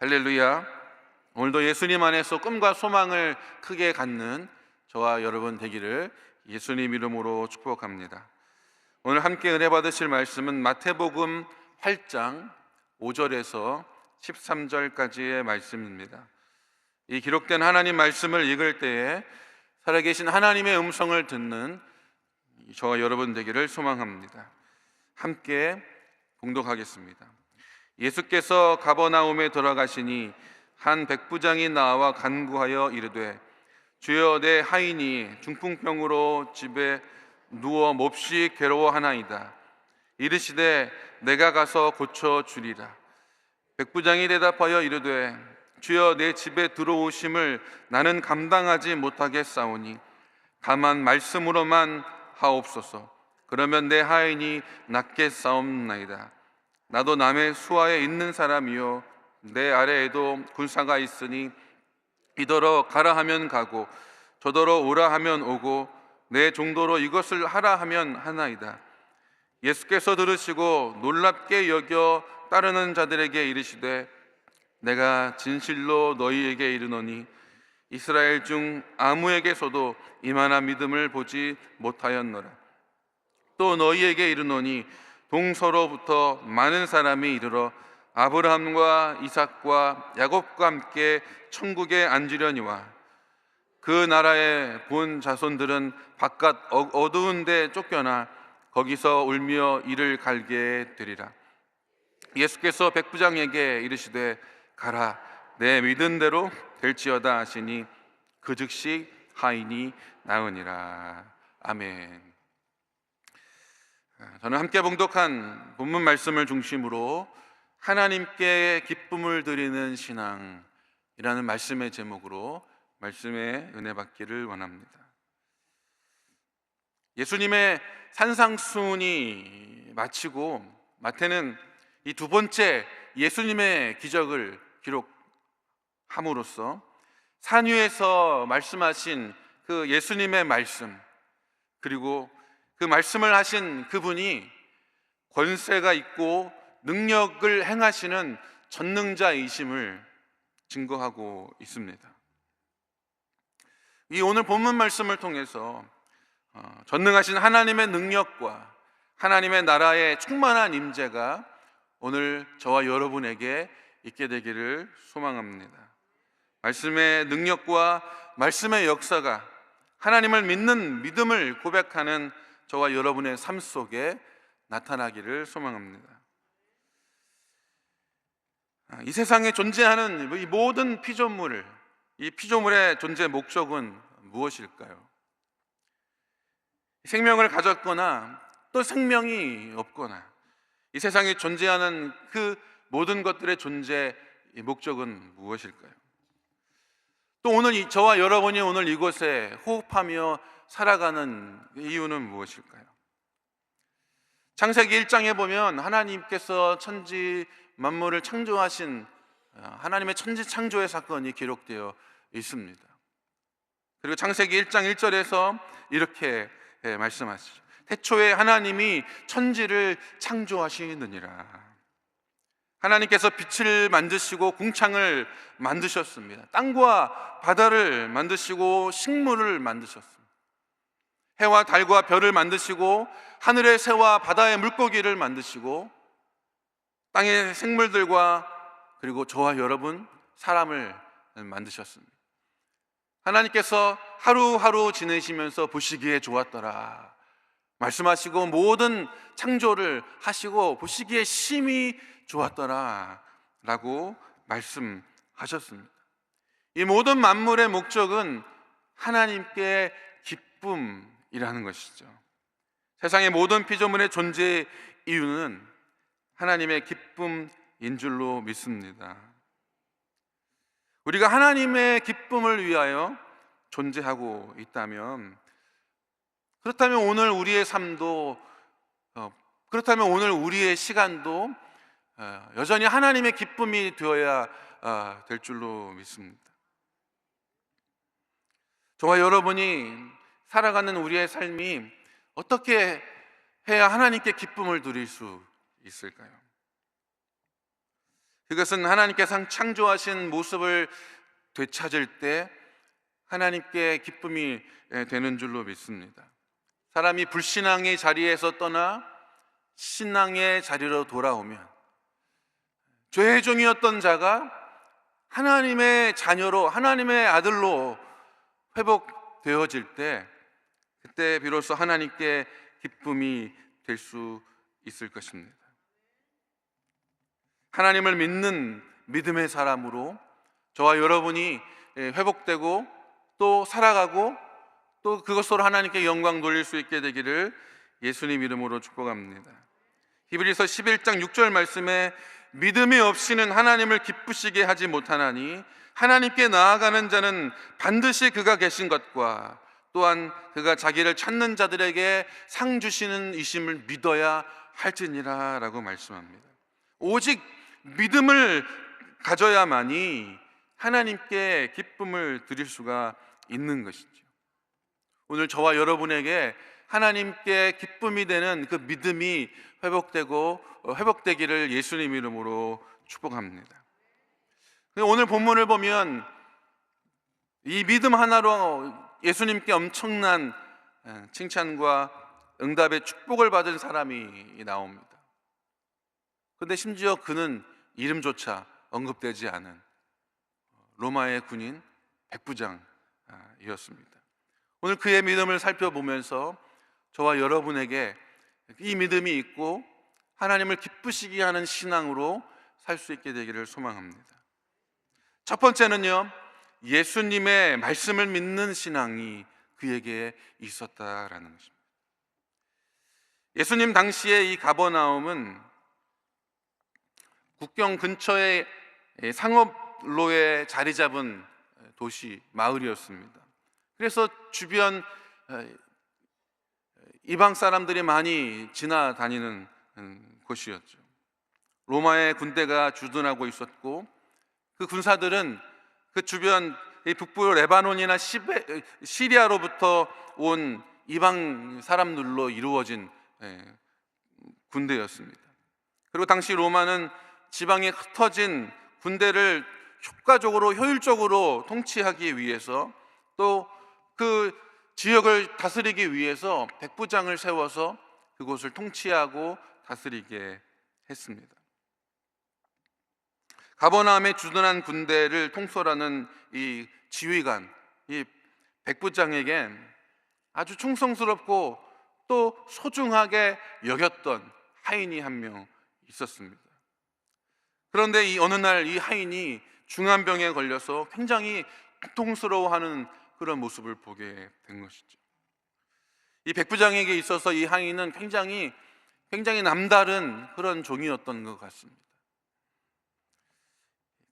할렐루야. 오늘도 예수님 안에서 꿈과 소망을 크게 갖는 저와 여러분 되기를 예수님 이름으로 축복합니다. 오늘 함께 은혜 받으실 말씀은 마태복음 8장 5절에서 13절까지의 말씀입니다. 이 기록된 하나님 말씀을 읽을 때에 살아계신 하나님의 음성을 듣는 저와 여러분 되기를 소망합니다. 함께 봉독하겠습니다. 예수께서 가버나움에 들어가시니 한 백부장이 나와 간구하여 이르되, 주여, 내 하인이 중풍병으로 집에 누워 몹시 괴로워하나이다. 이르시되, 내가 가서 고쳐 주리라. 백부장이 대답하여 이르되, 주여, 내 집에 들어오심을 나는 감당하지 못하겠사오니 다만 말씀으로만 하옵소서. 그러면 내 하인이 낫겠사옵나이다. 나도 남의 수하에 있는 사람이요 내 아래에도 군사가 있으니 이더러 가라 하면 가고 저더러 오라 하면 오고 내 정도로 이것을 하라 하면 하나이다. 예수께서 들으시고 놀랍게 여겨 따르는 자들에게 이르시되, 내가 진실로 너희에게 이르노니 이스라엘 중 아무에게서도 이만한 믿음을 보지 못하였노라. 또 너희에게 이르노니 동서로부터 많은 사람이 이르러 아브라함과 이삭과 야곱과 함께 천국에 앉으려니와 그 나라의 본 자손들은 바깥 어두운 데 쫓겨나 거기서 울며 이를 갈게 되리라. 예수께서 백부장에게 이르시되, 가라, 내 믿은 대로 될지어다 하시니 그 즉시 하인이 나으니라. 아멘. 저는 함께 봉독한 본문 말씀을 중심으로 하나님께 기쁨을 드리는 신앙이라는 말씀의 제목으로 말씀의 은혜 받기를 원합니다. 예수님의 산상수훈이 마치고 마태는 이 두 번째 예수님의 기적을 기록함으로써 산 위에서 말씀하신 그 예수님의 말씀, 그리고 그 말씀을 하신 그분이 권세가 있고 능력을 행하시는 전능자이심을 증거하고 있습니다. 이 오늘 본문 말씀을 통해서 전능하신 하나님의 능력과 하나님의 나라의 충만한 임재가 오늘 저와 여러분에게 있게 되기를 소망합니다. 말씀의 능력과 말씀의 역사가 하나님을 믿는 믿음을 고백하는 저와 여러분의 삶 속에 나타나기를 소망합니다. 이 세상에 존재하는 이 모든 피조물, 이 피조물의 존재 목적은 무엇일까요? 생명을 가졌거나 또 생명이 없거나 이 세상에 존재하는 그 모든 것들의 존재 목적은 무엇일까요? 또 오늘 저와 여러분이 오늘 이곳에 호흡하며 살아가는 이유는 무엇일까요? 창세기 1장에 보면 하나님께서 천지 만물을 창조하신 하나님의 천지 창조의 사건이 기록되어 있습니다. 그리고 창세기 1장 1절에서 이렇게 말씀하시죠. 태초에 하나님이 천지를 창조하시느니라. 하나님께서 빛을 만드시고 궁창을 만드셨습니다. 땅과 바다를 만드시고 식물을 만드셨습니다. 해와 달과 별을 만드시고 하늘의 새와 바다의 물고기를 만드시고 땅의 생물들과 그리고 저와 여러분 사람을 만드셨습니다. 하나님께서 하루하루 지내시면서 보시기에 좋았더라 말씀하시고 모든 창조를 하시고 보시기에 심히 좋았더라 라고 말씀하셨습니다. 이 모든 만물의 목적은 하나님께 기쁨이라는 것이죠. 세상의 모든 피조물의 존재의 이유는 하나님의 기쁨인 줄로 믿습니다. 우리가 하나님의 기쁨을 위하여 존재하고 있다면, 그렇다면 오늘 우리의 삶도, 그렇다면 오늘 우리의 시간도 여전히 하나님의 기쁨이 되어야 될 줄로 믿습니다. 저와 여러분이 살아가는 우리의 삶이 어떻게 해야 하나님께 기쁨을 드릴 수 있을까요? 그것은 하나님께서 창조하신 모습을 되찾을 때 하나님께 기쁨이 되는 줄로 믿습니다. 사람이 불신앙의 자리에서 떠나 신앙의 자리로 돌아오면, 죄의 종이었던 자가 하나님의 자녀로, 하나님의 아들로 회복되어질 때, 그때 비로소 하나님께 기쁨이 될 수 있을 것입니다. 하나님을 믿는 믿음의 사람으로 저와 여러분이 회복되고 또 살아가고 또 그것으로 하나님께 영광 돌릴 수 있게 되기를 예수님 이름으로 축복합니다. 히브리서 11장 6절 말씀에 믿음이 없이는 하나님을 기쁘시게 하지 못하나니 하나님께 나아가는 자는 반드시 그가 계신 것과 또한 그가 자기를 찾는 자들에게 상 주시는 이심을 믿어야 할지니라 라고 말씀합니다. 오직 믿음을 가져야만이 하나님께 기쁨을 드릴 수가 있는 것이죠. 오늘 저와 여러분에게 하나님께 기쁨이 되는 그 믿음이 회복되기를 예수님 이름으로 축복합니다. 오늘 본문을 보면 이 믿음 하나로 예수님께 엄청난 칭찬과 응답의 축복을 받은 사람이 나옵니다. 그런데 심지어 그는 이름조차 언급되지 않은 로마의 군인 백부장이었습니다. 오늘 그의 믿음을 살펴보면서 저와 여러분에게 이 믿음이 있고 하나님을 기쁘시게 하는 신앙으로 살 수 있게 되기를 소망합니다. 첫 번째는요, 예수님의 말씀을 믿는 신앙이 그에게 있었다라는 것입니다. 예수님 당시에 이 가버나움은 국경 근처에 상업로에 자리 잡은 도시, 마을이었습니다. 그래서 주변 이방 사람들이 많이 지나다니는 곳이었죠. 로마의 군대가 주둔하고 있었고 그 군사들은 그 주변 북부 레바논이나 시리아로부터 온 이방 사람들로 이루어진 군대였습니다. 그리고 당시 로마는 지방에 흩어진 군대를 효과적으로 효율적으로 통치하기 위해서 또 그 지역을 다스리기 위해서 백부장을 세워서 그곳을 통치하고 다스리게 했습니다. 가버나움에 주둔한 군대를 통솔하는 이 지휘관, 이 백부장에게 아주 충성스럽고 또 소중하게 여겼던 하인이 한 명 있었습니다. 그런데 어느 날 이 하인이 중환병에 걸려서 굉장히 고통스러워하는 그런 모습을 보게 된 것이죠. 이 백부장에게 있어서 이 하인은 굉장히 남다른 그런 종이었던 것 같습니다.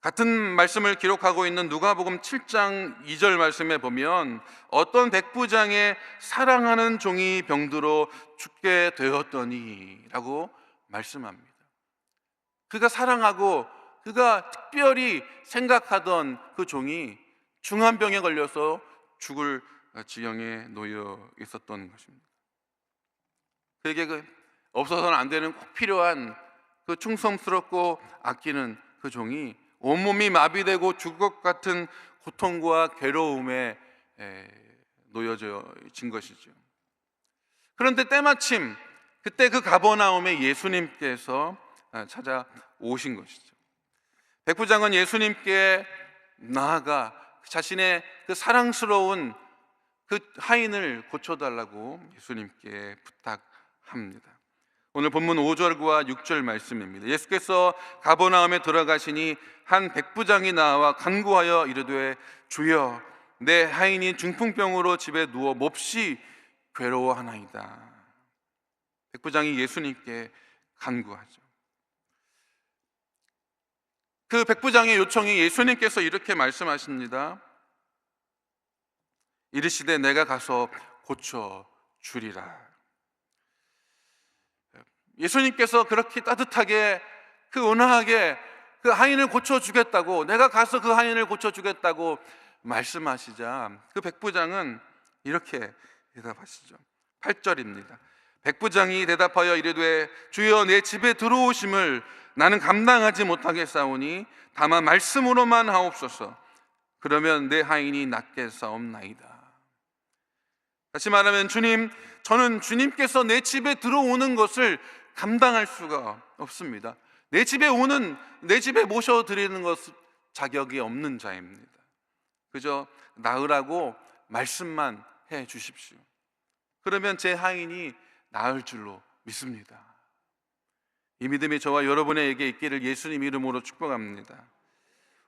같은 말씀을 기록하고 있는 누가복음 7장 2절 말씀에 보면 어떤 백부장의 사랑하는 종이 병들어 죽게 되었더니 라고 말씀합니다. 그가 사랑하고 그가 특별히 생각하던 그 종이 중환병에 걸려서 죽을 지경에 놓여 있었던 것입니다. 그에게 없어서는 안 되는 꼭 필요한 그 충성스럽고 아끼는 그 종이 온몸이 마비되고 죽을 것 같은 고통과 괴로움에 놓여진 것이죠. 그런데 때마침 그때 그 가버나움에 예수님께서 찾아오신 것이죠. 백부장은 예수님께 나아가 자신의 그 사랑스러운 그 하인을 고쳐달라고 예수님께 부탁합니다. 오늘 본문 5절과 6절 말씀입니다. 예수께서 가버나움에 들어가시니 한 백부장이 나와 간구하여 이르되 주여 내 하인이 중풍병으로 집에 누워 몹시 괴로워하나이다. 백부장이 예수님께 간구하죠. 그 백부장의 요청이 예수님께서 이렇게 말씀하십니다. 이르시되 내가 가서 고쳐 주리라. 예수님께서 그렇게 따뜻하게 그 온화하게 그 하인을 고쳐주겠다고, 내가 가서 그 하인을 고쳐주겠다고 말씀하시자 그 백부장은 이렇게 대답하시죠. 8절입니다. 백부장이 대답하여 이르되 주여 내 집에 들어오심을 나는 감당하지 못하겠사오니 다만 말씀으로만 하옵소서. 그러면 내 하인이 낫게 싸움나이다. 다시 말하면 주님, 저는 주님께서 내 집에 들어오는 것을 감당할 수가 없습니다. 내 집에 모셔드리는 것 자격이 없는 자입니다. 그저 나으라고 말씀만 해 주십시오. 그러면 제 하인이 나을 줄로 믿습니다. 이 믿음이 저와 여러분에게 있기를 예수님 이름으로 축복합니다.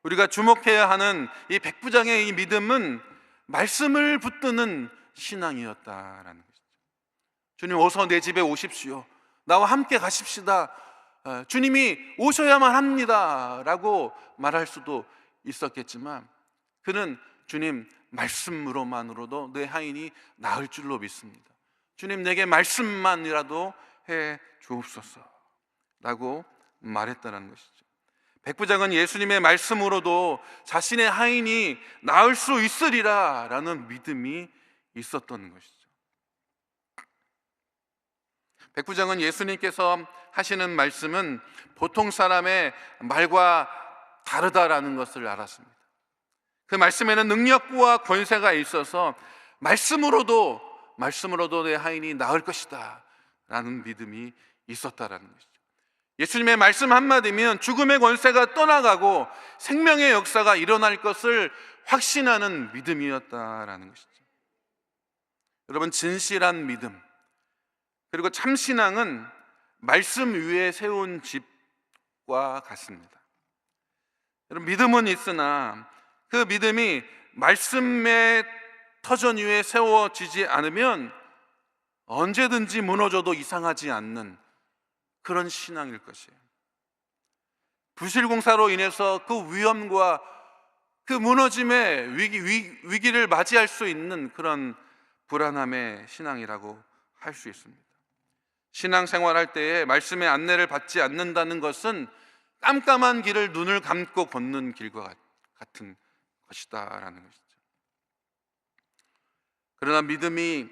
우리가 주목해야 하는 이 백부장의 이 믿음은 말씀을 붙드는 신앙이었다라는 것이죠. 주님 어서 내 집에 오십시오. 나와 함께 가십시다. 주님이 오셔야만 합니다 라고 말할 수도 있었겠지만 그는 주님 말씀으로만으로도 내 하인이 나을 줄로 믿습니다. 주님 내게 말씀만이라도 해 주옵소서 라고 말했다는 것이죠. 백부장은 예수님의 말씀으로도 자신의 하인이 나을 수 있으리라 라는 믿음이 있었던 것이죠. 백부장은 예수님께서 하시는 말씀은 보통 사람의 말과 다르다라는 것을 알았습니다. 그 말씀에는 능력과 권세가 있어서 말씀으로도 내 하인이 나을 것이다 라는 믿음이 있었다라는 것이죠. 예수님의 말씀 한마디면 죽음의 권세가 떠나가고 생명의 역사가 일어날 것을 확신하는 믿음이었다라는 것이죠. 여러분, 진실한 믿음 그리고 참신앙은 말씀 위에 세운 집과 같습니다. 여러분, 믿음은 있으나 그 믿음이 말씀의 터전 위에 세워지지 않으면 언제든지 무너져도 이상하지 않는 그런 신앙일 것이에요. 부실공사로 인해서 그 위험과 그 무너짐의 위기를 맞이할 수 있는 그런 불안함의 신앙이라고 할 수 있습니다. 신앙생활할 때에 말씀의 안내를 받지 않는다는 것은 깜깜한 길을 눈을 감고 걷는 길과 같은 것이다라는 것이죠. 그러나 믿음이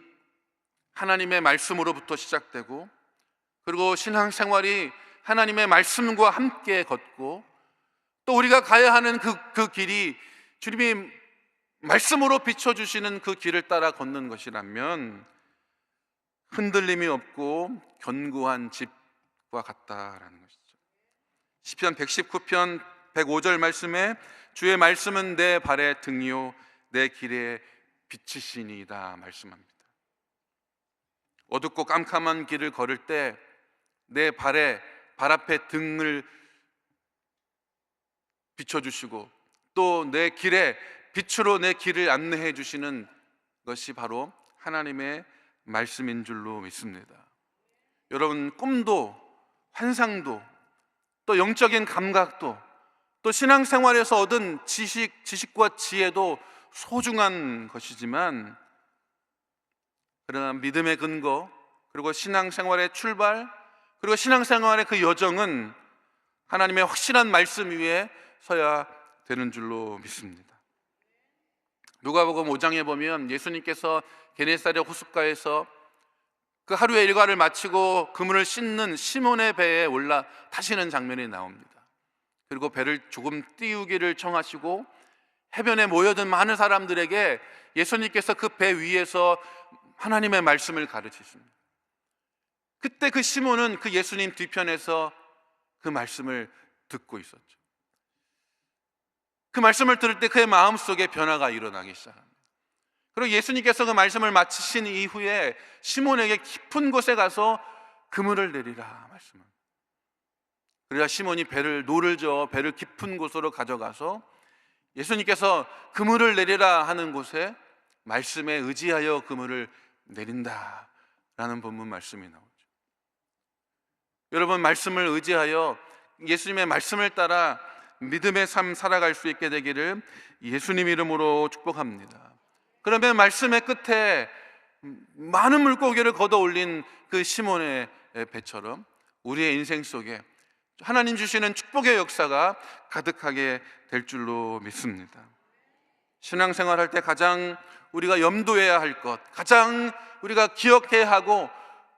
하나님의 말씀으로부터 시작되고 그리고 신앙생활이 하나님의 말씀과 함께 걷고 또 우리가 가야 하는 그 길이 주님이 말씀으로 비춰주시는 그 길을 따라 걷는 것이라면 흔들림이 없고 견고한 집과 같다라는 것이죠. 시편 119편 105절 말씀에 주의 말씀은 내 발의 등이요 내 길의 빛이시니이다 말씀합니다. 어둡고 깜깜한 길을 걸을 때 내 발 앞에 등을 비춰주시고 또 내 길에 빛으로 내 길을 안내해 주시는 것이 바로 하나님의 말씀인 줄로 믿습니다. 여러분, 꿈도 환상도 또 영적인 감각도 또 신앙생활에서 얻은 지식과 지혜도 소중한 것이지만 그러나 믿음의 근거 그리고 신앙생활의 출발 그리고 신앙생활의 그 여정은 하나님의 확실한 말씀 위에 서야 되는 줄로 믿습니다. 누가복음 5장에 보면 예수님께서 게네사렛 호숫가에서 그 하루의 일과를 마치고 그물을 씻는 시몬의 배에 올라 타시는 장면이 나옵니다. 그리고 배를 조금 띄우기를 청하시고 해변에 모여든 많은 사람들에게 예수님께서 그 배 위에서 하나님의 말씀을 가르치십니다. 그때 그 시몬은 그 예수님 뒤편에서 그 말씀을 듣고 있었죠. 그 말씀을 들을 때 그의 마음속에 변화가 일어나기 시작합니다. 그리고 예수님께서 그 말씀을 마치신 이후에 시몬에게 깊은 곳에 가서 그물을 내리라 말씀합니다. 그러자 시몬이 노를 저어 배를 깊은 곳으로 가져가서 예수님께서 그물을 내리라 하는 곳에 말씀에 의지하여 그물을 내린다라는 본문 말씀이 나오죠. 여러분, 말씀을 의지하여 예수님의 말씀을 따라 믿음의 삶 살아갈 수 있게 되기를 예수님 이름으로 축복합니다. 그러면 말씀의 끝에 많은 물고기를 걷어 올린 그 시몬의 배처럼 우리의 인생 속에 하나님 주시는 축복의 역사가 가득하게 될 줄로 믿습니다. 신앙생활 할 때 가장 우리가 염두해야 할 것, 가장 우리가 기억해야 하고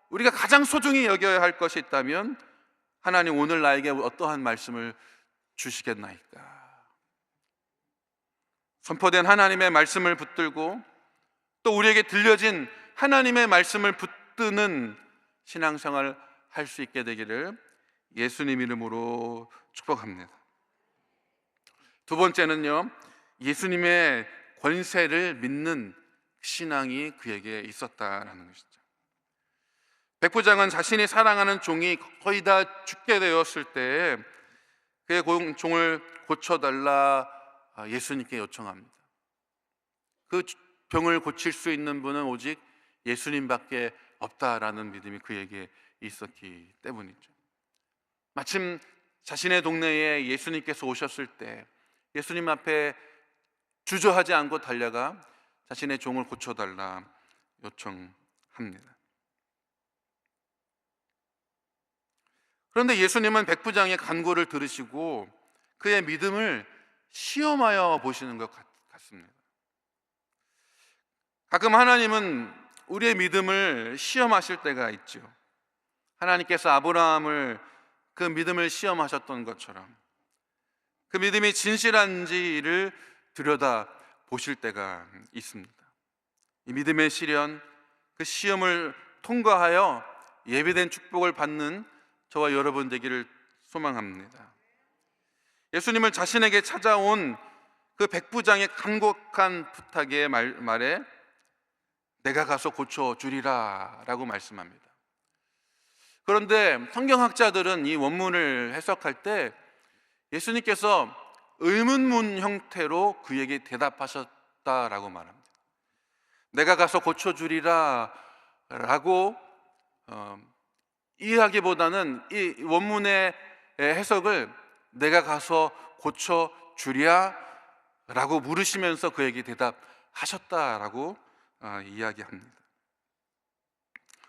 우리가 가장 소중히 여겨야 할 것이 있다면 하나님 오늘 나에게 어떠한 말씀을 주시겠나이까? 선포된 하나님의 말씀을 붙들고 또 우리에게 들려진 하나님의 말씀을 붙드는 신앙생활을 할 수 있게 되기를 예수님 이름으로 축복합니다. 두 번째는요, 예수님의 권세를 믿는 신앙이 그에게 있었다라는 것이죠. 백부장은 자신이 사랑하는 종이 거의 다 죽게 되었을 때 그의 종을 고쳐달라 예수님께 요청합니다. 그 병을 고칠 수 있는 분은 오직 예수님밖에 없다라는 믿음이 그에게 있었기 때문이죠. 마침 자신의 동네에 예수님께서 오셨을 때 예수님 앞에 주저하지 않고 달려가 자신의 종을 고쳐달라 요청합니다. 그런데 예수님은 백부장의 간구를 들으시고 그의 믿음을 시험하여 보시는 것 같습니다. 가끔 하나님은 우리의 믿음을 시험하실 때가 있죠. 하나님께서 아브라함을 그 믿음을 시험하셨던 것처럼 그 믿음이 진실한지를 들여다 보실 때가 있습니다. 이 믿음의 시련, 그 시험을 통과하여 예비된 축복을 받는 저와 여러분 되기를 소망합니다. 예수님을 자신에게 찾아온 그 백부장의 간곡한 부탁의 말에 내가 가서 고쳐주리라 라고 말씀합니다. 그런데 성경학자들은 이 원문을 해석할 때 예수님께서 의문문 형태로 그에게 대답하셨다라고 말합니다. 내가 가서 고쳐주리라 라고 이해하기보다는 이 원문의 해석을 내가 가서 고쳐주랴 라고 물으시면서 그에게 대답하셨다라고 이야기합니다.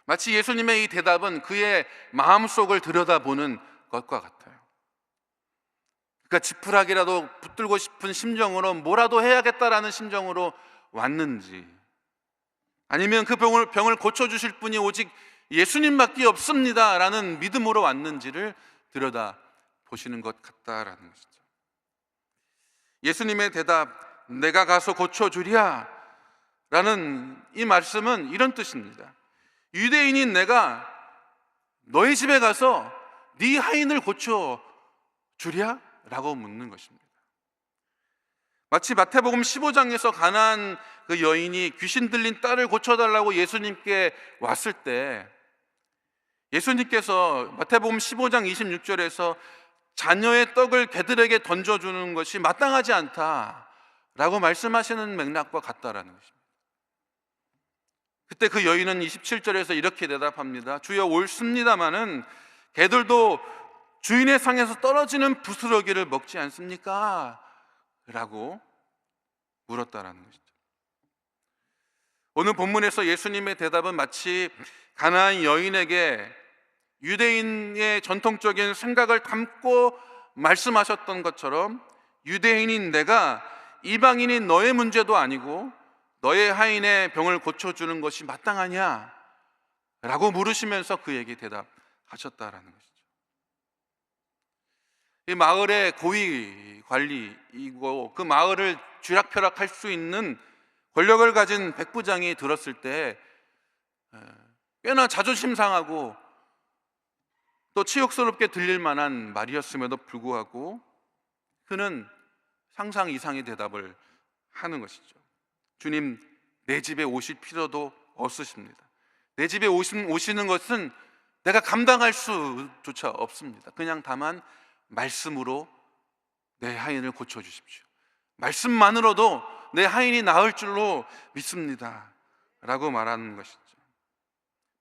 마치 예수님의 이 대답은 그의 마음속을 들여다보는 것과 같아요. 그러니까 지푸라기라도 붙들고 싶은 심정으로 뭐라도 해야겠다라는 심정으로 왔는지, 아니면 그 병을 고쳐주실 분이 오직 예수님밖에 없습니다라는 믿음으로 왔는지를 들여다보시는 것 같다라는 것이죠. 예수님의 대답, 내가 가서 고쳐주랴 라는 이 말씀은 이런 뜻입니다. 유대인인 내가 너희 집에 가서 네 하인을 고쳐주랴? 라고 묻는 것입니다. 마치 마태복음 15장에서 가나안 그 여인이 귀신 들린 딸을 고쳐달라고 예수님께 왔을 때 예수님께서 마태복음 15장 26절에서 자녀의 떡을 개들에게 던져주는 것이 마땅하지 않다라고 말씀하시는 맥락과 같다라는 것입니다. 그때 그 여인은 27절에서 이렇게 대답합니다. 주여 옳습니다마는 개들도 주인의 상에서 떨어지는 부스러기를 먹지 않습니까? 라고 물었다라는 것이죠. 오늘 본문에서 예수님의 대답은 마치 가나안 여인에게 유대인의 전통적인 생각을 담고 말씀하셨던 것처럼 유대인인 내가 이방인인 너의 문제도 아니고 너의 하인의 병을 고쳐주는 것이 마땅하냐? 라고 물으시면서 그에게 대답하셨다라는 것이죠. 이 마을의 고위 관리이고 그 마을을 쥐락펴락할 수 있는 권력을 가진 백부장이 들었을 때 꽤나 자존심 상하고 또 치욕스럽게 들릴 만한 말이었음에도 불구하고 그는 상상 이상의 대답을 하는 것이죠. 주님, 내 집에 오실 필요도 없으십니다. 내 집에 오시는 것은 내가 감당할 수조차 없습니다. 그냥 다만 말씀으로 내 하인을 고쳐주십시오. 말씀만으로도 내 하인이 나을 줄로 믿습니다 라고 말하는 것이죠.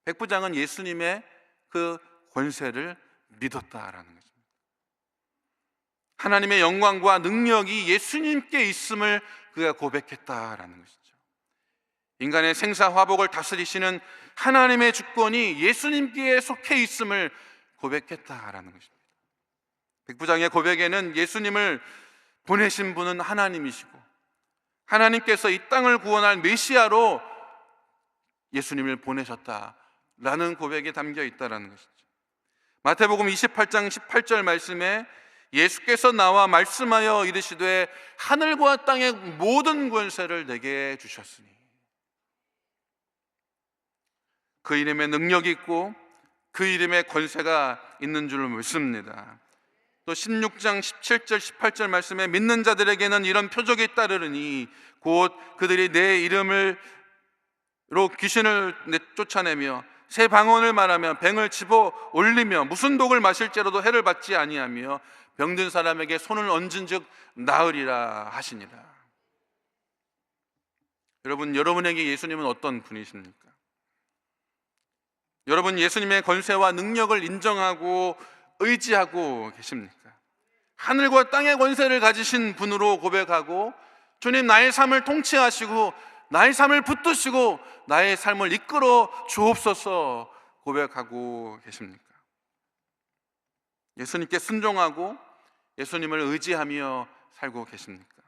백부장은 예수님의 그 권세를 믿었다라는 것입니다. 하나님의 영광과 능력이 예수님께 있음을 그가 고백했다라는 것이죠. 인간의 생사화복을 다스리시는 하나님의 주권이 예수님께 속해 있음을 고백했다라는 것입니다. 백부장의 고백에는 예수님을 보내신 분은 하나님이시고 하나님께서 이 땅을 구원할 메시아로 예수님을 보내셨다라는 라는 고백이 담겨 있다는 것이죠. 마태복음 28장 18절 말씀에 예수께서 나와 말씀하여 이르시되 하늘과 땅의 모든 권세를 내게 주셨으니, 그 이름에 능력이 있고 그 이름에 권세가 있는 줄 믿습니다. 또 16장 17절 18절 말씀에 믿는 자들에게는 이런 표적이 따르니 곧 그들이 내 이름으로 귀신을 쫓아내며 새 방언을 말하며 뱅을 집어 올리며 무슨 독을 마실지라도 해를 받지 아니하며 병든 사람에게 손을 얹은즉 나으리라 하시니라. 여러분, 여러분에게 예수님은 어떤 분이십니까? 여러분, 예수님의 권세와 능력을 인정하고 의지하고 계십니까? 하늘과 땅의 권세를 가지신 분으로 고백하고 주님, 나의 삶을 통치하시고 나의 삶을 붙드시고 나의 삶을 이끌어 주옵소서 고백하고 계십니까? 예수님께 순종하고 예수님을 의지하며 살고 계십니까?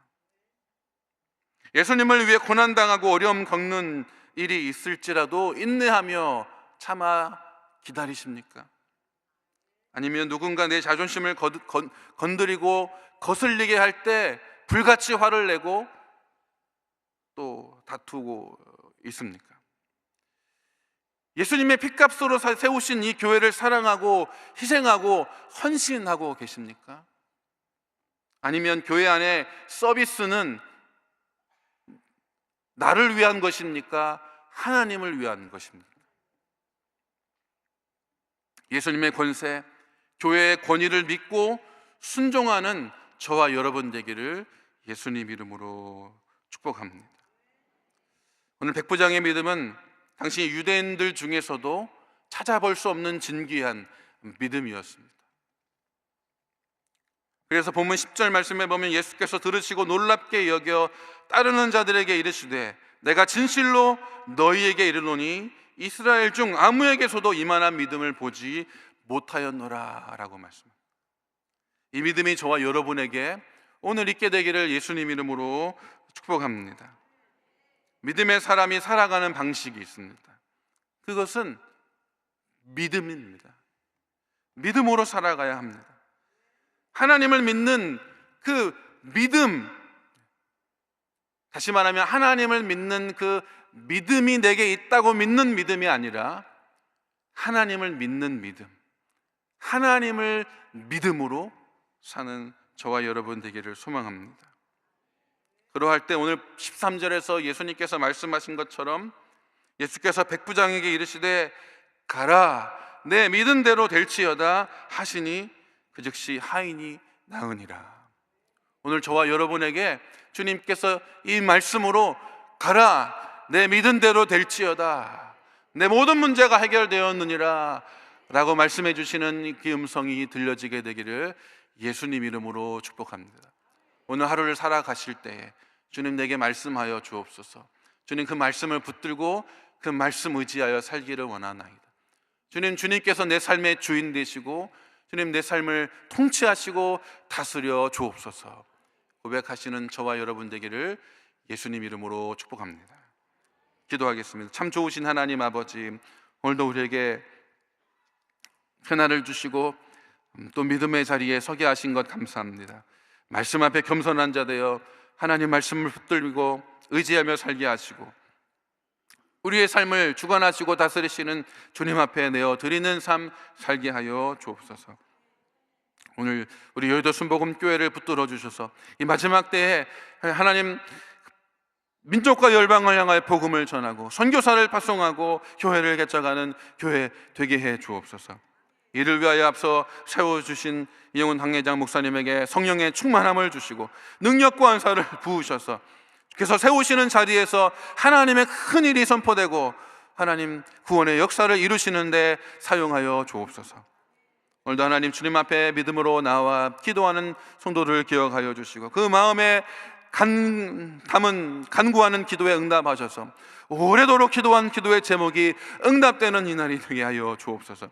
예수님을 위해 고난당하고 어려움 겪는 일이 있을지라도 인내하며 참아 기다리십니까? 아니면 누군가 내 자존심을 건드리고 거슬리게 할 때 불같이 화를 내고 또 다투고 있습니까? 예수님의 핏값으로 세우신 이 교회를 사랑하고 희생하고 헌신하고 계십니까? 아니면 교회 안에 서비스는 나를 위한 것입니까? 하나님을 위한 것입니까? 예수님의 권세, 교회의 권위를 믿고 순종하는 저와 여러분 되기를 예수님 이름으로 축복합니다. 오늘 백부장의 믿음은 당시 유대인들 중에서도 찾아볼 수 없는 진귀한 믿음이었습니다. 그래서 본문 10절 말씀에 보면 예수께서 들으시고 놀랍게 여겨 따르는 자들에게 이르시되 내가 진실로 너희에게 이르노니 이스라엘 중 아무에게서도 이만한 믿음을 보지 못하였노라 라고 말씀합니다. 이 믿음이 저와 여러분에게 오늘 있게 되기를 예수님 이름으로 축복합니다. 믿음의 사람이 살아가는 방식이 있습니다. 그것은 믿음입니다. 믿음으로 살아가야 합니다. 하나님을 믿는 그 믿음, 다시 말하면 하나님을 믿는 그 믿음이 내게 있다고 믿는 믿음이 아니라 하나님을 믿는 믿음, 하나님을 믿음으로 사는 저와 여러분 되기를 소망합니다. 그러할 때 오늘 13절에서 예수님께서 말씀하신 것처럼 예수께서 백부장에게 이르시되 가라 내 믿은 대로 될지어다 하시니 그 즉시 하인이 나으니라. 오늘 저와 여러분에게 주님께서 이 말씀으로 가라 내 믿은 대로 될지어다, 내 모든 문제가 해결되었느니라 라고 말씀해 주시는 그 음성이 들려지게 되기를 예수님 이름으로 축복합니다. 오늘 하루를 살아가실 때에 주님 내게 말씀하여 주옵소서. 주님 그 말씀을 붙들고 그 말씀 의지하여 살기를 원하나이다. 주님께서 내 삶의 주인 되시고 주님 내 삶을 통치하시고 다스려 주옵소서 고백하시는 저와 여러분 되기를 예수님 이름으로 축복합니다. 기도하겠습니다. 참 좋으신 하나님 아버지, 오늘도 우리에게 편안을 주시고 또 믿음의 자리에 서게 하신 것 감사합니다. 말씀 앞에 겸손한 자 되어 하나님 말씀을 붙들고 의지하며 살게 하시고 우리의 삶을 주관하시고 다스리시는 주님 앞에 내어 드리는 삶 살게 하여 주옵소서. 오늘 우리 여의도 순복음교회를 붙들어 주셔서 이 마지막 때에 하나님 민족과 열방을 향하여 복음을 전하고 선교사를 파송하고 교회를 개척하는 교회 되게 해 주옵소서. 이를 위하여 앞서 세워주신 이영훈 당회장 목사님에게 성령의 충만함을 주시고 능력과 은사를 부으셔서 그래서 세우시는 자리에서 하나님의 큰 일이 선포되고 하나님 구원의 역사를 이루시는 데 사용하여 주옵소서. 오늘도 하나님 주님 앞에 믿음으로 나와 기도하는 성도를 기억하여 주시고 그 마음에 담은 간구하는 기도에 응답하셔서 오래도록 기도한 기도의 제목이 응답되는 이날이 되게 하여 주옵소서.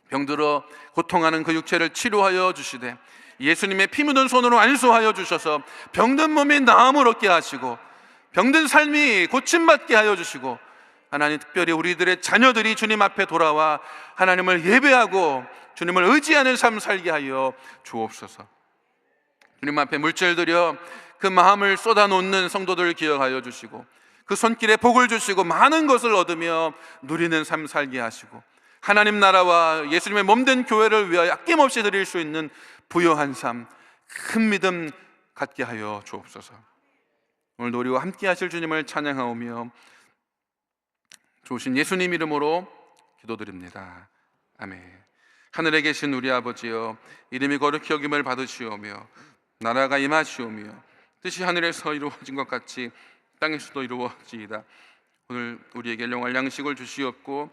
병들어 고통하는 그 육체를 치료하여 주시되 예수님의 피 묻은 손으로 안수하여 주셔서 병든 몸이 나음을 얻게 하시고 병든 삶이 고침받게 하여 주시고 하나님, 특별히 우리들의 자녀들이 주님 앞에 돌아와 하나님을 예배하고 주님을 의지하는 삶 살게 하여 주옵소서. 주님 앞에 물질 드려 그 마음을 쏟아놓는 성도들 기억하여 주시고, 그 손길에 복을 주시고 많은 것을 얻으며 누리는 삶 살게 하시고, 하나님 나라와 예수님의 몸된 교회를 위하여 아낌없이 드릴 수 있는 부요한 삶, 큰 믿음 갖게 하여 주옵소서. 오늘도 우리와 함께 하실 주님을 찬양하오며 좋으신 예수님 이름으로 기도드립니다. 아멘. 하늘에 계신 우리 아버지여, 이름이 거룩히 여김을 받으시오며 나라가 임하시오며 뜻이 하늘에서 이루어진 것 같이 땅에서도 이루어지이다. 오늘 우리에게 일용할 양식을 주시옵고,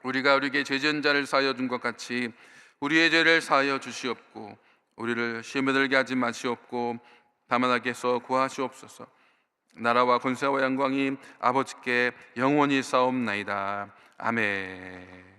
우리가 우리에게 죄 지은 자를 사하여 준 것 같이 우리의 죄를 사하여 주시옵고, 우리를 시험에 들게 하지 마시옵고 다만 악에서 구하시옵소서. 나라와 권세와 영광이 아버지께 영원히 싸움나이다. 아멘.